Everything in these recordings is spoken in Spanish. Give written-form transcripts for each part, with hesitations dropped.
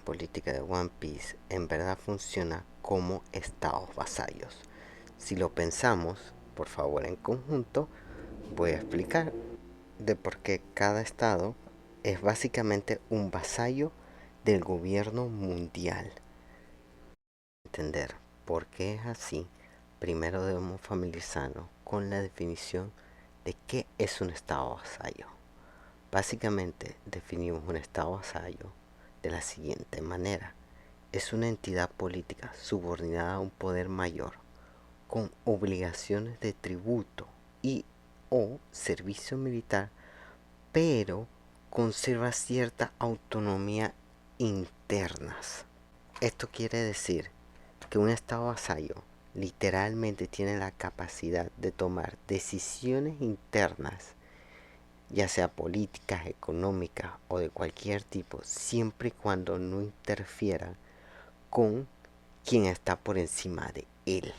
política de One Piece en verdad funciona como estados vasallos. Si lo pensamos, por favor, en conjunto, voy a explicar de por qué cada estado es básicamente un vasallo del gobierno mundial. Entender por qué es así, primero debemos familiarizarnos con la definición de qué es un estado vasallo. Básicamente definimos un estado vasallo de la siguiente manera. Es una entidad política subordinada a un poder mayor, con obligaciones de tributo y o servicio militar, pero conserva cierta autonomía internas. Esto quiere decir que un estado vasallo literalmente tiene la capacidad de tomar decisiones internas, ya sea políticas, económicas o de cualquier tipo, siempre y cuando no interfiera con quien está por encima de él,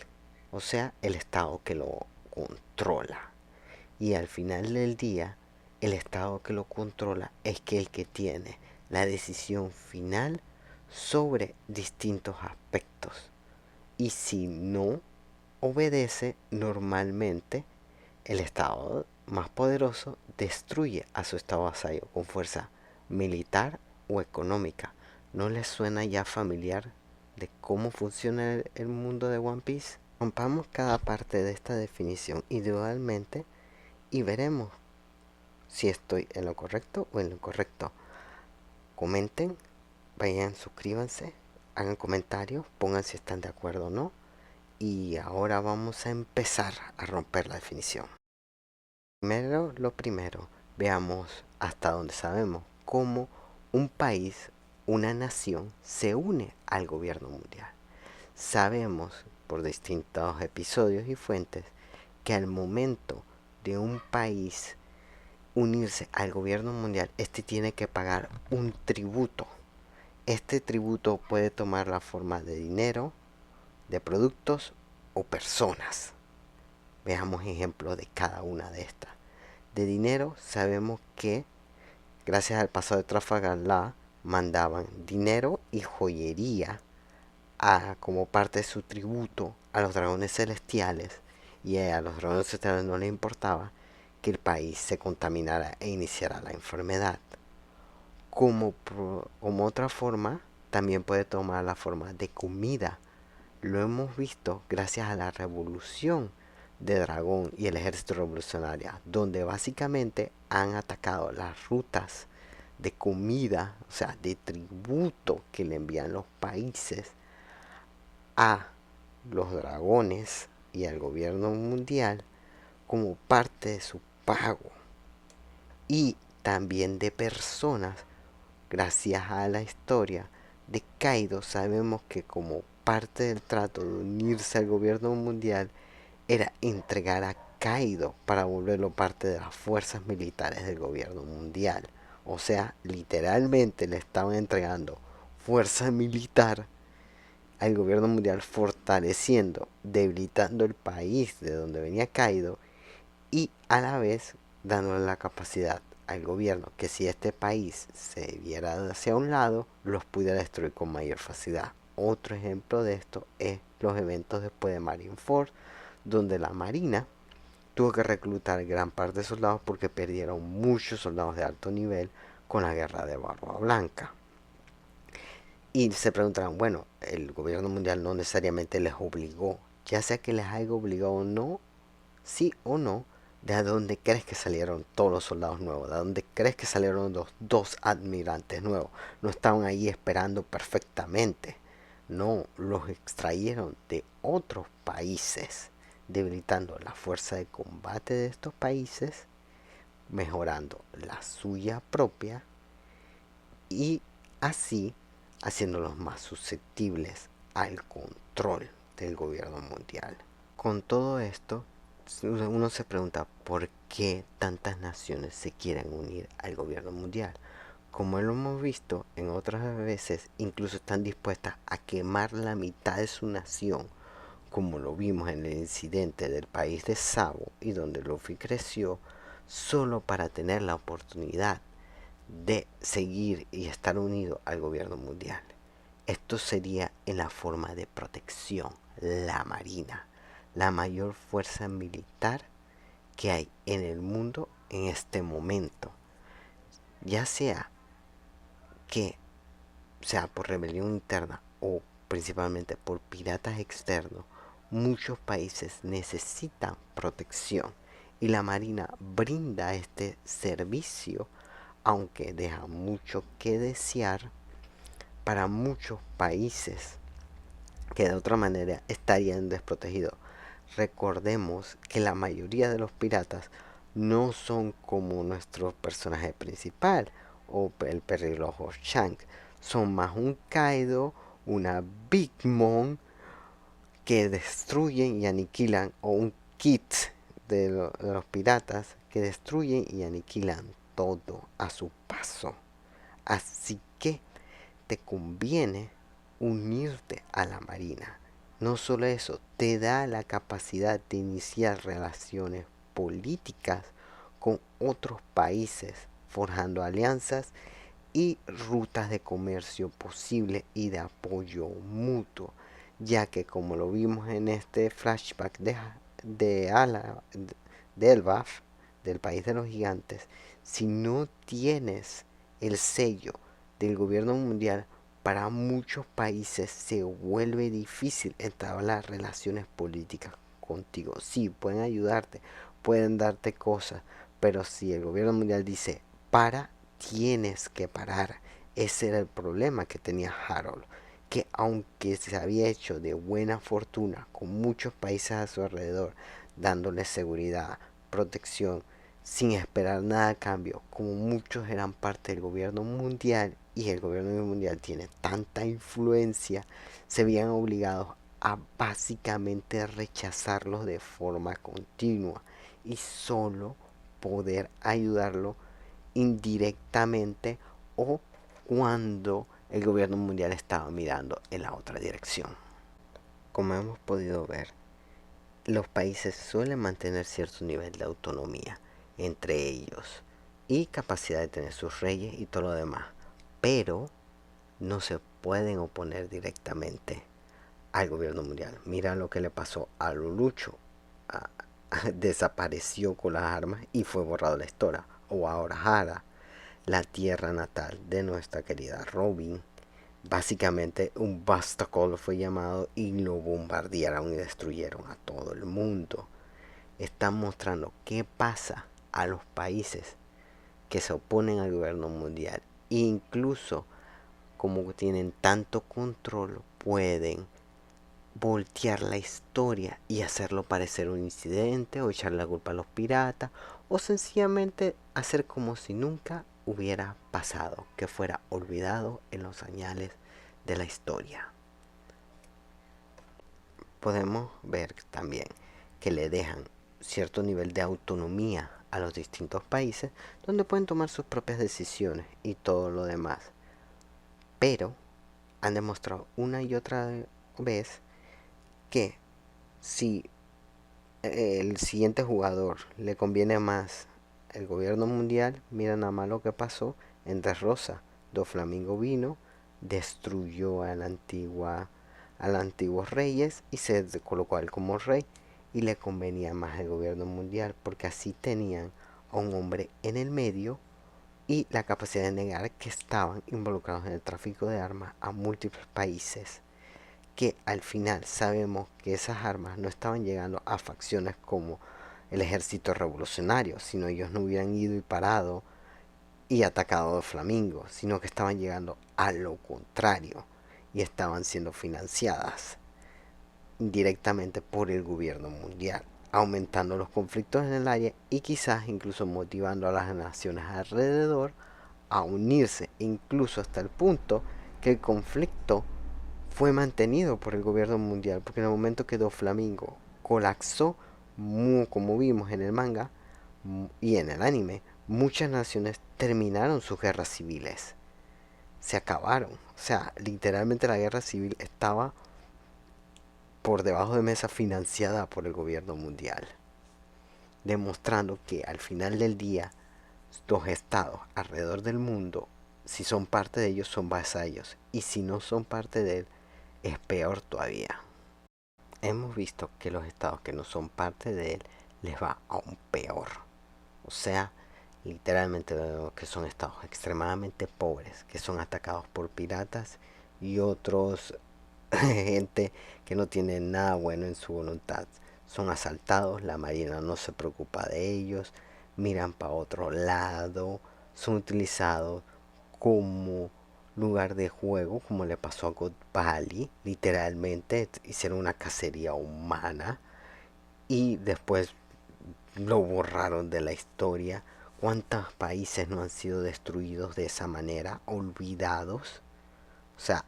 o sea, el estado que lo controla. Y al final del día, el estado que lo controla es que el que tiene la decisión final sobre distintos aspectos. Y si no obedece, normalmente el estado más poderoso destruye a su estado vasallo con fuerza militar o económica. ¿No les suena ya familiar de cómo funciona el mundo de One Piece? Rompamos cada parte de esta definición individualmente y veremos si estoy en lo correcto o en lo incorrecto. Comenten, vayan, suscríbanse, hagan comentarios, pongan si están de acuerdo o no. Y ahora vamos a empezar a romper la definición. Primero, lo primero, veamos hasta donde sabemos cómo un país, una nación, se une al gobierno mundial. Sabemos por distintos episodios y fuentes que al momento de un país unirse al gobierno mundial, este tiene que pagar un tributo. Este tributo puede tomar la forma de dinero, de productos o personas. Veamos ejemplos de cada una de estas. De dinero sabemos que gracias al pasado de Trafalgar Law mandaban dinero y joyería como parte de su tributo a los dragones celestiales, y a los dragones celestiales no les importaba que el país se contaminara e iniciara la enfermedad. Como otra forma, también puede tomar la forma de comida. Lo hemos visto gracias a la revolución de Dragón y el ejército revolucionario, donde básicamente han atacado las rutas de comida, o sea, de tributo que le envían los países a los dragones y al gobierno mundial como parte de su pago. Y también de personas, gracias a la historia de Kaido, sabemos que como parte del trato de unirse al gobierno mundial era entregar a Kaido para volverlo parte de las fuerzas militares del gobierno mundial. O sea, literalmente le estaban entregando fuerza militar al gobierno mundial, fortaleciendo, debilitando el país de donde venía Kaido, y a la vez dándole la capacidad al gobierno que si este país se viera hacia un lado, los pudiera destruir con mayor facilidad. Otro ejemplo de esto es los eventos después de Marineford, donde la Marina tuvo que reclutar gran parte de soldados porque perdieron muchos soldados de alto nivel con la guerra de Barba Blanca. Y se preguntarán, bueno, el gobierno mundial no necesariamente les obligó, ya sea que les haya obligado o no, sí o no, ¿de dónde crees que salieron todos los soldados nuevos? ¿De dónde crees que salieron los dos admirantes nuevos? No estaban ahí esperando perfectamente. No, los extrayeron de otros países, debilitando la fuerza de combate de estos países, mejorando la suya propia y así haciéndolos más susceptibles al control del gobierno mundial. Con todo esto, uno se pregunta por qué tantas naciones se quieren unir al gobierno mundial. Como lo hemos visto en otras veces, incluso están dispuestas a quemar la mitad de su nación, como lo vimos en el incidente del país de Sabo y donde Luffy creció, solo para tener la oportunidad de seguir y estar unido al gobierno mundial. Esto sería en la forma de protección, la Marina, la mayor fuerza militar que hay en el mundo en este momento, ya sea que sea por rebelión interna o principalmente por piratas externos. Muchos países necesitan protección y la Marina brinda este servicio, aunque deja mucho que desear para muchos países que de otra manera estarían desprotegidos. Recordemos que la mayoría de los piratas no son como nuestro personaje principal o el pelirrojo Shank. Son más un Kaido, una Big Mom que destruyen y aniquilan, o un Kit de los piratas que destruyen y aniquilan todo a su paso. Así que te conviene unirte a la Marina. No solo eso, te da la capacidad de iniciar relaciones políticas con otros países, forjando alianzas y rutas de comercio posible y de apoyo mutuo, ya que como lo vimos en este flashback de Elbaf, del país de los gigantes, si no tienes el sello del gobierno mundial, para muchos países se vuelve difícil entablar relaciones políticas contigo. Sí, pueden ayudarte, pueden darte cosas, pero si el gobierno mundial dice para, tienes que parar. Ese era el problema que tenía Harold, que aunque se había hecho de buena fortuna con muchos países a su alrededor, dándole seguridad, protección, sin esperar nada a cambio, como muchos eran parte del gobierno mundial y el gobierno mundial tiene tanta influencia, se veían obligados a básicamente rechazarlos de forma continua y solo poder ayudarlo indirectamente o cuando el gobierno mundial estaba mirando en la otra dirección. Como hemos podido ver, los países suelen mantener cierto nivel de autonomía entre ellos y capacidad de tener sus reyes y todo lo demás, pero no se pueden oponer directamente al gobierno mundial. Mira lo que le pasó a Lulucho. Desapareció con las armas y fue borrado la historia. O ahora Hara, la tierra natal de nuestra querida Robin. Básicamente un Bastacol fue llamado y lo bombardearon y destruyeron a todo el mundo. Están mostrando qué pasa a los países que se oponen al gobierno mundial. Incluso como tienen tanto control, pueden voltear la historia y hacerlo parecer un incidente o echar la culpa a los piratas o sencillamente hacer como si nunca hubiera pasado, que fuera olvidado en los añales de la historia. Podemos ver también que le dejan cierto nivel de autonomía a los distintos países donde pueden tomar sus propias decisiones y todo lo demás, pero han demostrado una y otra vez que si el siguiente jugador le conviene más el gobierno mundial, mira nada más lo que pasó en Dressrosa. Doflamingo vino, destruyó a los antiguos reyes y se colocó a él como rey y le convenía más el gobierno mundial porque así tenían a un hombre en el medio y la capacidad de negar que estaban involucrados en el tráfico de armas a múltiples países, que al final sabemos que esas armas no estaban llegando a facciones como el ejército revolucionario, sino ellos no hubieran ido y parado y atacado a Flamingo, sino que estaban llegando a lo contrario y estaban siendo financiadas indirectamente por el gobierno mundial, aumentando los conflictos en el área y quizás incluso motivando a las naciones alrededor a unirse, incluso hasta el punto que el conflicto fue mantenido por el gobierno mundial, porque en el momento que Doflamingo colapsó, como vimos en el manga y en el anime, muchas naciones terminaron sus guerras civiles, se acabaron, o sea, literalmente la guerra civil estaba por debajo de mesa financiada por el gobierno mundial, demostrando que al final del día Los estados alrededor del mundo, si son parte de ellos, son vasallos, y si no son parte de él, es peor todavía. Hemos visto que los estados que no son parte de él les va aún peor. O sea, literalmente vemos que son estados extremadamente pobres, que son atacados por piratas y otros gente que no tiene nada bueno en su voluntad. Son asaltados, la marina no se preocupa de ellos, miran para otro lado, son utilizados como lugar de juego, como le pasó a God Valley. Literalmente hicieron una cacería humana y después lo borraron de la historia. ¿Cuántos países no han sido destruidos de esa manera? Olvidados. O sea,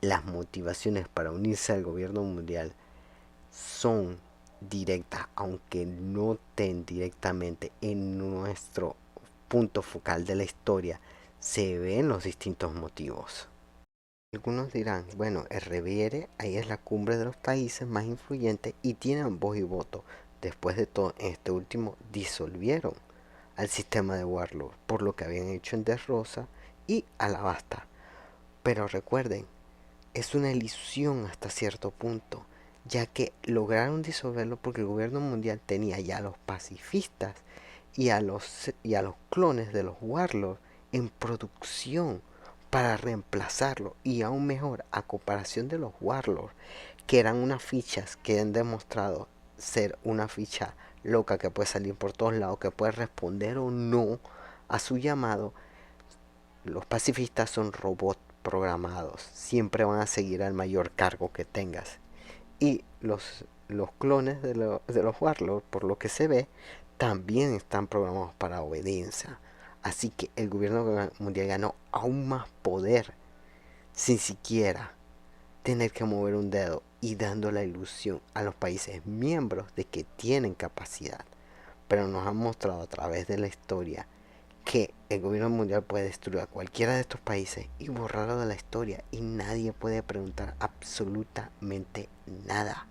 las motivaciones para unirse al gobierno mundial son directas, aunque no estén directamente en nuestro punto focal de la historia, se ven los distintos motivos. Algunos dirán, bueno, el Reviere ahí es la cumbre de los países más influyentes y tienen voz y voto. Después de todo, en este último disolvieron al sistema de Warlord por lo que habían hecho en Rosa y Alabasta. Pero recuerden, es una ilusión hasta cierto punto, ya que lograron disolverlo porque el gobierno mundial tenía ya a los pacifistas y a los clones de los Warlords en producción para reemplazarlo, y aún mejor, a comparación de los Warlords, que eran unas fichas que han demostrado ser una ficha loca que puede salir por todos lados, que puede responder o no a su llamado. Los pacifistas son robots programados, siempre van a seguir al mayor cargo que tengas. Y los clones de los Warlords, por lo que se ve, también están programados para obediencia. Así que el gobierno mundial ganó aún más poder sin siquiera tener que mover un dedo y dando la ilusión a los países miembros de que tienen capacidad. Pero nos han mostrado a través de la historia que el gobierno mundial puede destruir a cualquiera de estos países y borrarlo de la historia, y nadie puede preguntar absolutamente nada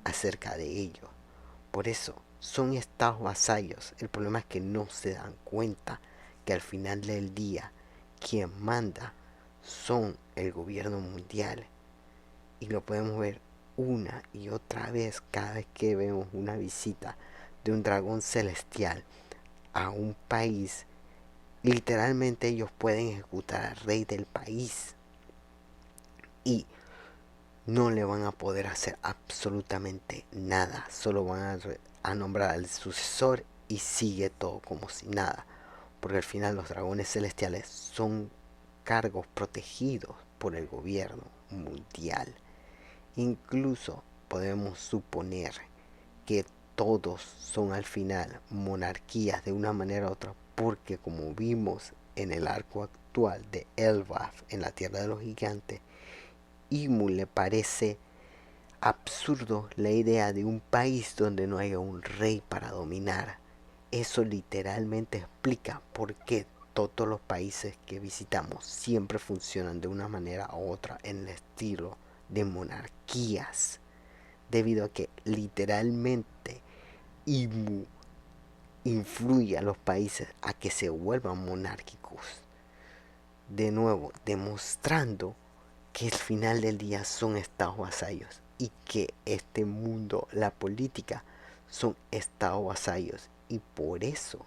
acerca de ello. Por eso son estados vasallos. El problema es que no se dan cuenta que al final del día quien manda son el gobierno mundial, y lo podemos ver una y otra vez cada vez que vemos una visita de un dragón celestial a un país. Literalmente ellos pueden ejecutar al rey del país y no le van a poder hacer absolutamente nada. Solo van a nombrar al sucesor y sigue todo como si nada. Porque al final los dragones celestiales son cargos protegidos por el gobierno mundial. Incluso podemos suponer que todos son al final monarquías de una manera u otra, porque como vimos en el arco actual de Elbaf en la Tierra de los Gigantes, Imu le parece absurdo la idea de un país donde no haya un rey para dominar. Eso literalmente explica por qué todos los países que visitamos siempre funcionan de una manera u otra en el estilo de monarquías, debido a que literalmente Imu influye a los países a que se vuelvan monárquicos. De nuevo, demostrando que al final del día son estados vasallos y que este mundo, la política, son estados vasallos. Y por eso,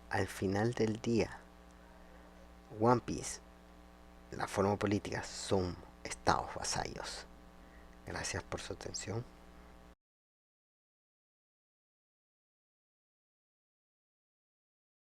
al final del día, One Piece, la forma política, son estados vasallos. Gracias por su atención.